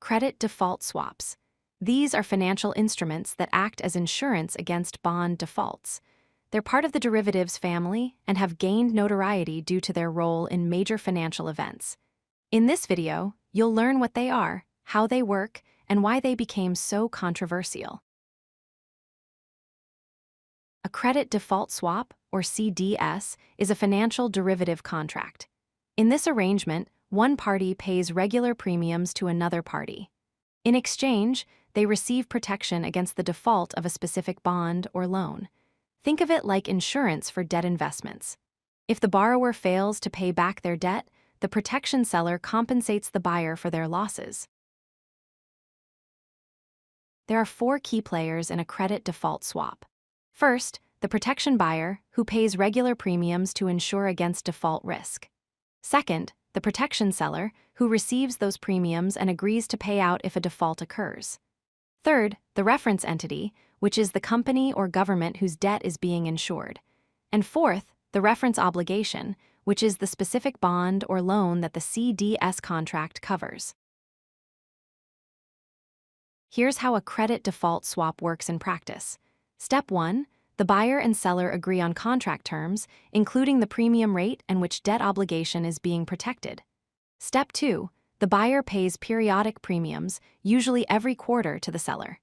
Credit default swaps. These are financial instruments that act as insurance against bond defaults. They're part of the derivatives family and have gained notoriety due to their role in major financial events. In this video, you'll learn what they are, how they work, and why they became so controversial. A credit default swap, or CDS, is a financial derivative contract. In this arrangement, one party pays regular premiums to another party. In exchange, they receive protection against the default of a specific bond or loan. Think of it like insurance for debt investments. If the borrower fails to pay back their debt, the protection seller compensates the buyer for their losses. There are 4 key players in a credit default swap. First, the protection buyer, who pays regular premiums to insure against default risk. Second, the protection seller, who receives those premiums and agrees to pay out if a default occurs. Third, the reference entity, which is the company or government whose debt is being insured. And fourth, the reference obligation, which is the specific bond or loan that the CDS contract covers. Here's how a credit default swap works in practice. Step 1. The buyer and seller agree on contract terms, including the premium rate and which debt obligation is being protected. Step 2. The buyer pays periodic premiums, usually every quarter, to the seller.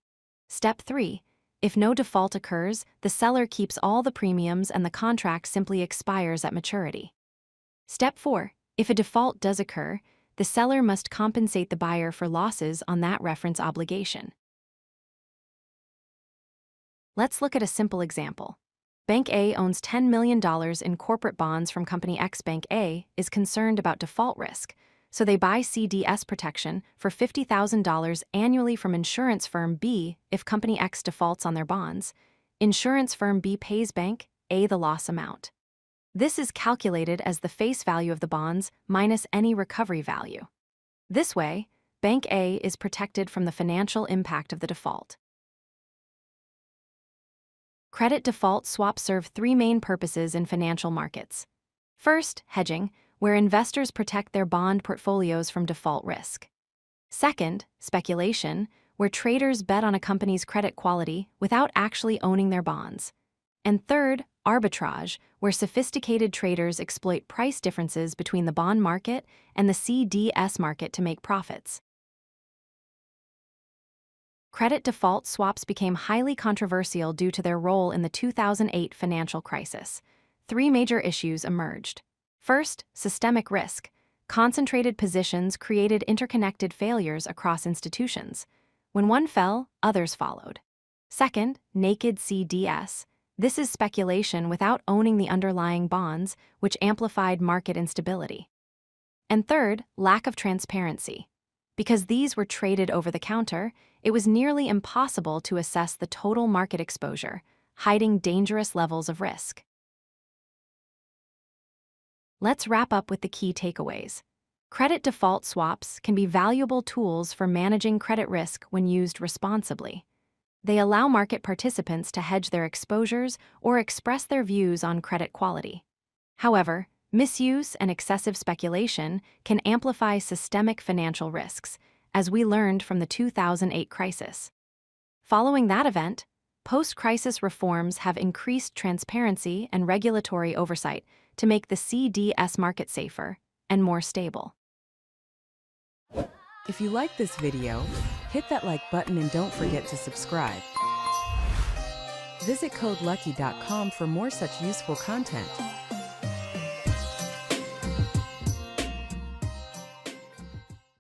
Step 3. If no default occurs, the seller keeps all the premiums and the contract simply expires at maturity. Step 4. If a default does occur, the seller must compensate the buyer for losses on that reference obligation. Let's look at a simple example. Bank A owns $10 million in corporate bonds from Company X. Bank A is concerned about default risk, so they buy CDS protection for $50,000 annually from insurance firm B if Company X defaults on their bonds. Insurance firm B pays Bank A the loss amount. This is calculated as the face value of the bonds minus any recovery value. This way, Bank A is protected from the financial impact of the default. Credit default swaps serve 3 main purposes in financial markets. First, hedging, where investors protect their bond portfolios from default risk. Second, speculation, where traders bet on a company's credit quality without actually owning their bonds. And third, arbitrage, where sophisticated traders exploit price differences between the bond market and the CDS market to make profits. Credit default swaps became highly controversial due to their role in the 2008 financial crisis. 3 major issues emerged. First, systemic risk. Concentrated positions created interconnected failures across institutions. When one fell, others followed. Second, naked CDS. This is speculation without owning the underlying bonds, which amplified market instability. And third, lack of transparency. Because these were traded over the counter, it was nearly impossible to assess the total market exposure, hiding dangerous levels of risk. Let's wrap up with the key takeaways. Credit default swaps can be valuable tools for managing credit risk when used responsibly. They allow market participants to hedge their exposures or express their views on credit quality. However, misuse and excessive speculation can amplify systemic financial risks, as we learned from the 2008 crisis. Following that event, post-crisis reforms have increased transparency and regulatory oversight to make the CDS market safer and more stable. If you like this video, hit that like button and don't forget to subscribe. Visit codelucky.com for more such useful content.